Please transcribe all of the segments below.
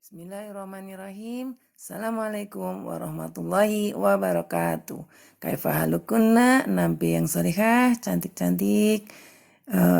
Bismillahirrahmanirrahim. Assalamualaikum warahmatullahi wabarakatuh. Kaifa halukunna, nampi yang solihah, cantik-cantik.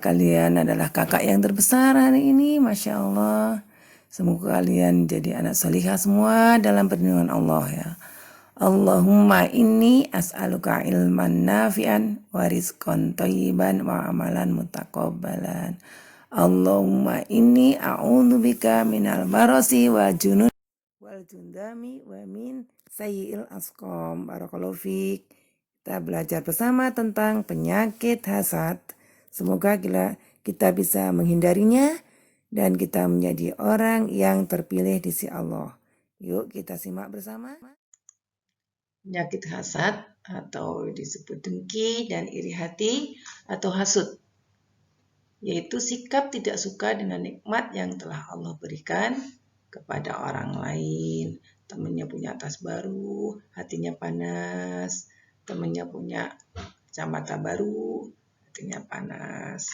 Kalian adalah kakak yang terbesar hari ini, Masya Allah. Semoga kalian jadi anak solihah semua dalam perlindungan Allah ya. Allahumma inni as'aluka ilman nafi'an wa rizqan thayyiban wa amalan mutaqabbalan. Allahumma inni a'udzubika minal marasi wal junun wal jundami wa min sayyi'il asqam. Barakallahu fiik. Kita belajar bersama tentang penyakit hasad. Semoga kita bisa menghindarinya dan kita menjadi orang yang terpilih di sisi Allah. Yuk kita simak bersama. Penyakit hasad atau disebut dengki dan iri hati atau hasud, yaitu sikap tidak suka dengan nikmat yang telah Allah berikan kepada orang lain. Temannya punya tas baru, hatinya panas. Temannya punya kacamata baru, hatinya panas.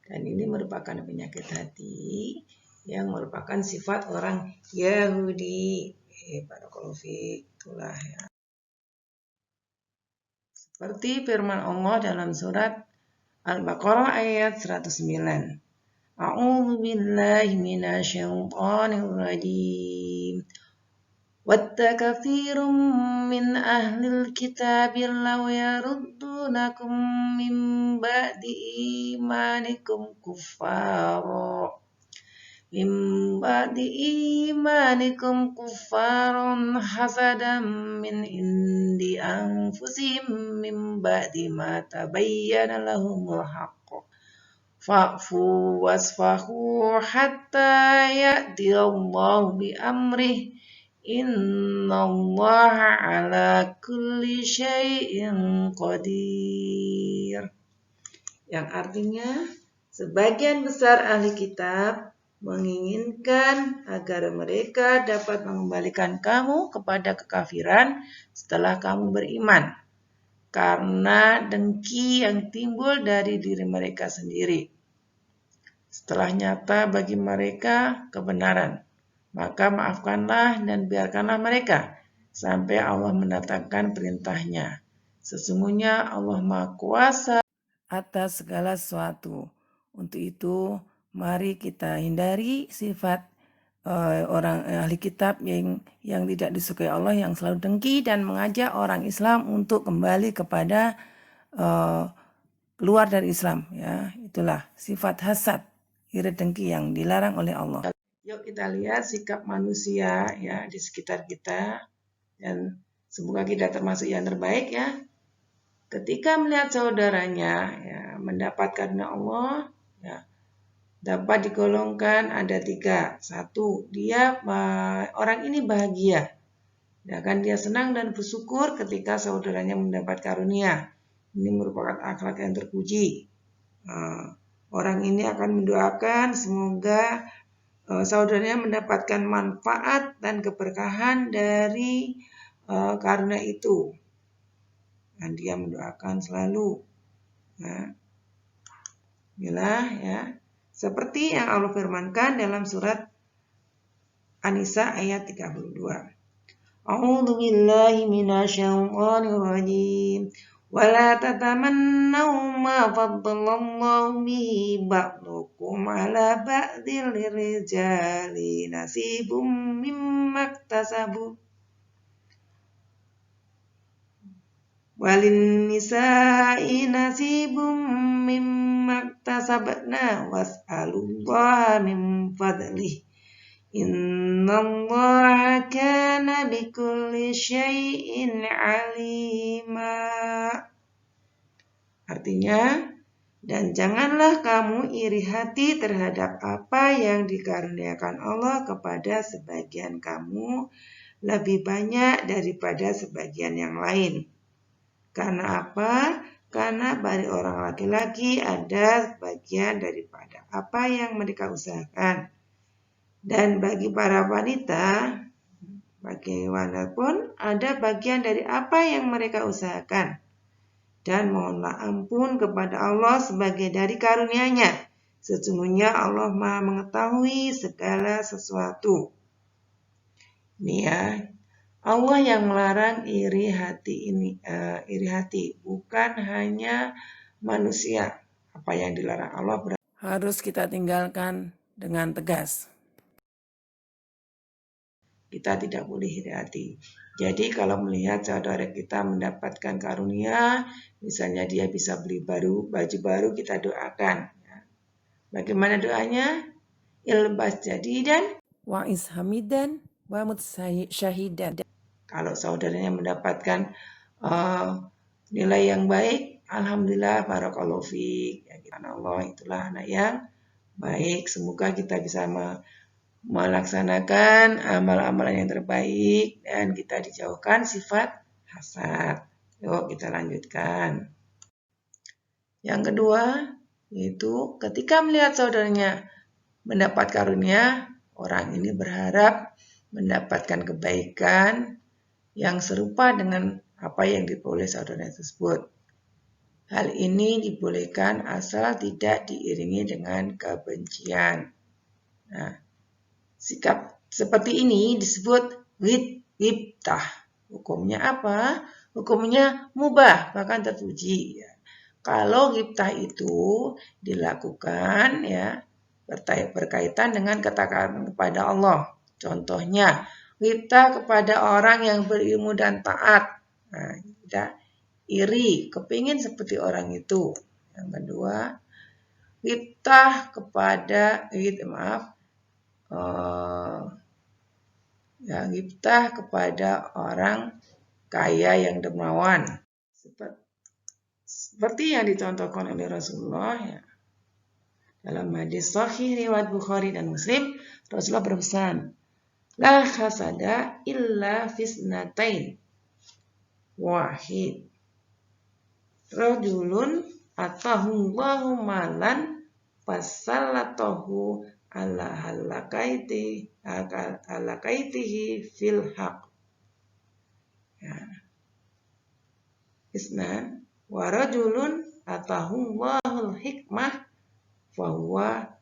Dan ini merupakan penyakit hati yang merupakan sifat orang Yahudi. Barakallahu fiik, itulah ya. Seperti firman Allah dalam surat Al-Baqarah ayat 109. A'udzu billahi minasyaitonir rajim. Wadda katsirun min ahlil kitabi law yaruddunakum min ba'di imanikum kuffara. Min ba'di imanikum kuffaron hasadan min indi anfusihim min ba'di ma tabayyana lahumul haqq fa'fu wasfahu hatta ya'tiyallahu bi amrih innallaha ala kulli syai'in qadir. Yang artinya, sebagian besar ahli kitab menginginkan agar mereka dapat mengembalikan kamu kepada kekafiran setelah kamu beriman, karena dengki yang timbul dari diri mereka sendiri. Setelah nyata bagi mereka kebenaran, maka maafkanlah dan biarkanlah mereka sampai Allah mendatangkan perintahnya. Sesungguhnya Allah Maha Kuasa atas segala sesuatu. Untuk itu, mari kita hindari sifat orang ahli kitab yang tidak disukai Allah, yang selalu dengki dan mengajak orang Islam untuk kembali kepada keluar dari Islam. Ya, itulah sifat hasad, iri dengki yang dilarang oleh Allah. Yuk kita lihat sikap manusia ya di sekitar kita, dan semoga kita termasuk yang terbaik ya. Ketika melihat saudaranya ya mendapatkan Allah, ya, dapat digolongkan ada 3. 1, dia orang ini bahagia, ya kan, dia senang dan bersyukur ketika saudaranya mendapat karunia. Ini merupakan akhlak yang terpuji. Orang ini akan mendoakan semoga saudaranya mendapatkan manfaat dan keberkahan dari karunia itu. Dan dia mendoakan selalu. Nah, inilah ya. Seperti yang Allah firmankan dalam surat An-Nisa ayat 32. A'udzu billahi minasyaitonir rajim. Wala tatamannaw ma faddalallahu bihi ba'dukum 'ala ba'dil rijali nasibum mimma iktasabu walin nisa'i nasibum mimma iktasabna was'alullaha min fadlih innallaha kana bikulli syai'in alima. Artinya, dan janganlah kamu iri hati terhadap apa yang dikaruniakan Allah kepada sebagian kamu lebih banyak daripada sebagian yang lain. Karena apa? Karena bagi orang laki-laki ada bagian daripada apa yang mereka usahakan. Dan bagi para wanita, bagaimanapun ada bagian dari apa yang mereka usahakan. Dan mohonlah ampun kepada Allah sebagai dari karunia-Nya. Sesungguhnya Allah Maha mengetahui segala sesuatu. Ini ya, Allah yang melarang iri hati ini, iri hati, bukan hanya manusia. Apa yang dilarang Allah harus kita tinggalkan dengan tegas. Kita tidak boleh iri hati. Jadi kalau melihat saudara kita mendapatkan karunia, misalnya dia bisa beli baju baru, kita doakan. Bagaimana doanya? Ilbas jadidan wa ishamidan wa mutsyahidan. Kalau saudaranya mendapatkan nilai yang baik, alhamdulillah barakallahu fiik. Ya, Allah itulah anak yang baik. Semoga kita bisa melaksanakan amal-amalan yang terbaik dan kita dijauhkan sifat hasad. Yuk kita lanjutkan. Yang kedua, yaitu ketika melihat saudaranya mendapat karunia, orang ini berharap mendapatkan kebaikan yang serupa dengan apa yang diperoleh saudaranya tersebut. Hal ini dibolehkan asal tidak diiringi dengan kebencian. Nah, sikap seperti ini disebut ghibtah. Hukumnya apa? Hukumnya mubah, bahkan terpuji. Ya. Kalau ghibtah itu dilakukan ya berkaitan dengan ketaatan kepada Allah. Contohnya, ghibtah kepada orang yang berilmu dan taat. Nah, tidak iri, kepingin seperti orang itu. Yang kedua, ghibtah kepada ghibtah kepada orang kaya yang dermawan. Seperti yang dicontohkan oleh Rasulullah ya. Dalam hadis sahih riwayat Bukhari dan Muslim, Rasulullah berpesan, la hasada illa fisnatain wahid. Rajulun atahullahu malan fasallatahu ala halakaitihi fil haq. Ya. Isnan wa rajulun atahullahul hikmah fahuwa.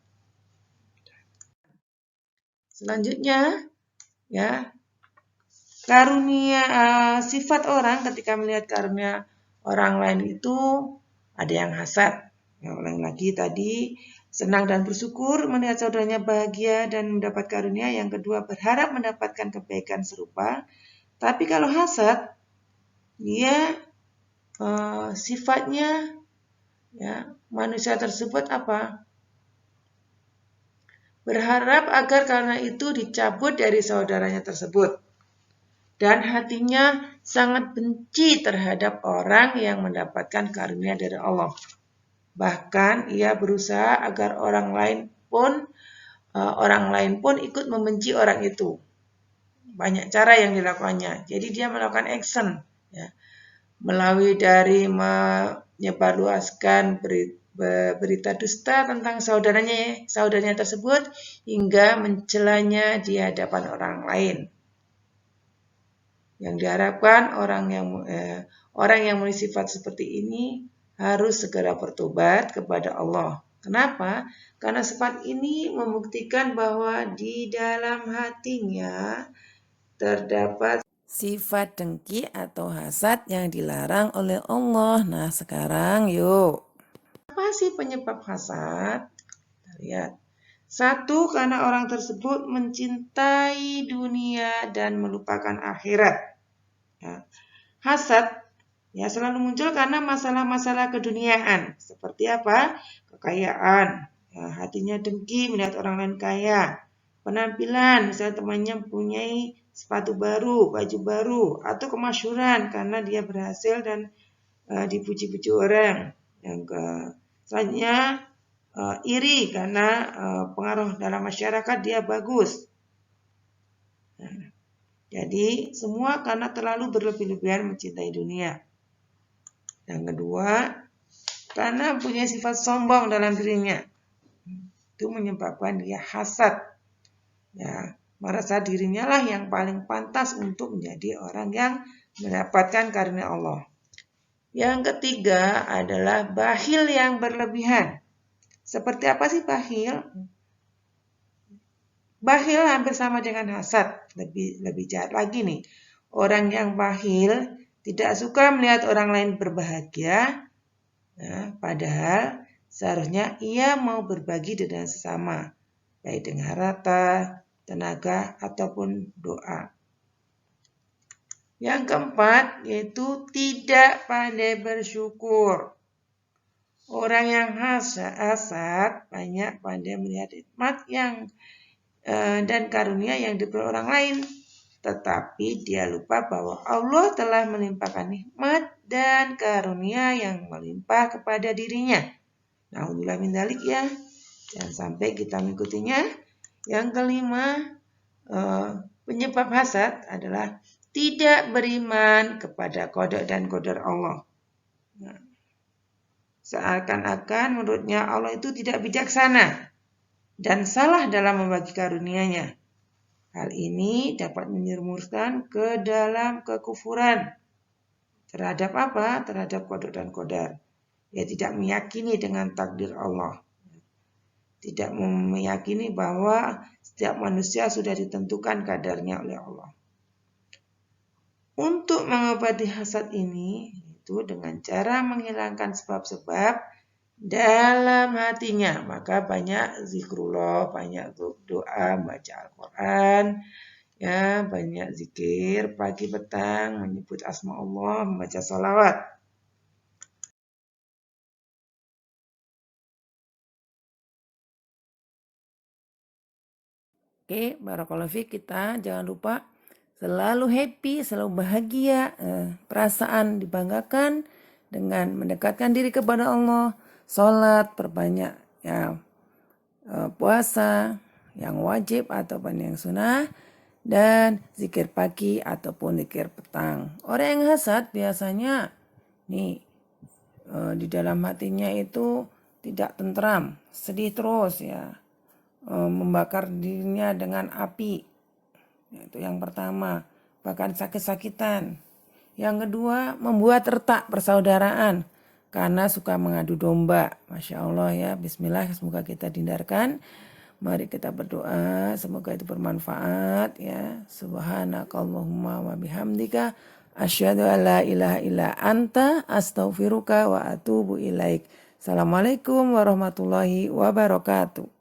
Selanjutnya ya, karunia sifat orang ketika melihat karunia orang lain itu ada yang hasad. Yang ulang lagi tadi, senang dan bersyukur melihat saudaranya bahagia dan mendapat karunia. Yang kedua, berharap mendapatkan kebaikan serupa. Tapi kalau hasad, dia sifatnya ya, manusia tersebut apa? Berharap agar karena itu dicabut dari saudaranya tersebut. Dan hatinya sangat benci terhadap orang yang mendapatkan karunia dari Allah. Bahkan ia berusaha agar orang lain pun ikut membenci orang itu. Banyak cara yang dilakukannya. Jadi dia melakukan action ya. Melalui dari menyebarluaskan berita dusta tentang saudaranya tersebut hingga mencelanya di hadapan orang lain. Yang diharapkan orang yang memiliki sifat seperti ini harus segera bertobat kepada Allah. Kenapa? Karena sifat ini membuktikan bahwa di dalam hatinya terdapat sifat dengki atau hasad yang dilarang oleh Allah. Nah, sekarang yuk. Apa sih penyebab hasad? Kita lihat. 1, karena orang tersebut mencintai dunia dan melupakan akhirat. Ya. Hasad ya selalu muncul karena masalah-masalah keduniaan. Seperti apa? Kekayaan. Ya, hatinya dengki melihat orang lain kaya. Penampilan, misalnya temannya mempunyai sepatu baru, baju baru, atau kemasyhuran karena dia berhasil dan dipuji-puji orang. Yang selanjutnya iri karena pengaruh dalam masyarakat dia bagus. Nah, jadi semua karena terlalu berlebih-lebihan mencintai dunia. Yang kedua, karena punya sifat sombong dalam dirinya. Itu menyebabkan dia hasad. Ya, merasa dirinya lah yang paling pantas untuk menjadi orang yang mendapatkan karunia Allah. Yang ketiga adalah bakhil yang berlebihan. Seperti apa sih bakhil? Bakhil hampir sama dengan hasad, lebih jahat lagi nih. Orang yang bakhil tidak suka melihat orang lain berbahagia, nah, padahal seharusnya ia mau berbagi dengan sesama, baik dengan harta, tenaga, ataupun doa. Yang keempat yaitu tidak pandai bersyukur. Orang yang hasad banyak pandai melihat nikmat dan karunia yang diberi orang lain, tetapi dia lupa bahwa Allah telah melimpahkan nikmat dan karunia yang melimpah kepada dirinya. Na'udzubillah min dzalik ya. Jangan sampai kita mengikutinya. Yang kelima, penyebab hasad adalah tidak beriman kepada qada dan qadar Allah. Nah, seakan-akan menurutnya Allah itu tidak bijaksana dan salah dalam membagi karunia-Nya. Hal ini dapat menyerumuskan ke dalam kekufuran. Terhadap apa? Terhadap qada dan qadar. Ia tidak meyakini dengan takdir Allah. Tidak meyakini bahwa setiap manusia sudah ditentukan kadarnya oleh Allah. Untuk mengobati hasad ini, itu dengan cara menghilangkan sebab-sebab dalam hatinya. Maka banyak zikrullah, banyak doa, baca Al-Quran, ya, banyak zikir pagi petang, menyebut asma Allah, membaca sholawat. Oke, barakallahu fiik, kita jangan lupa selalu happy, selalu bahagia, perasaan dibanggakan dengan mendekatkan diri kepada Allah, sholat, perbanyak ya, puasa yang wajib ataupun yang sunnah, dan zikir pagi ataupun zikir petang. Orang yang hasad biasanya nih di dalam hatinya itu tidak tentram, sedih terus ya, membakar dirinya dengan api. Itu yang pertama, bahkan sakit-sakitan. Yang kedua, membuat retak persaudaraan karena suka mengadu domba. Masya Allah ya, bismillah, semoga kita dihindarkan. Mari kita berdoa, semoga itu bermanfaat ya. Subhanakallahumma wa bihamdika asyhadu an la ilaha illa anta astaghfiruka wa atubu ilaik. Assalamualaikum warahmatullahi wabarakatuh.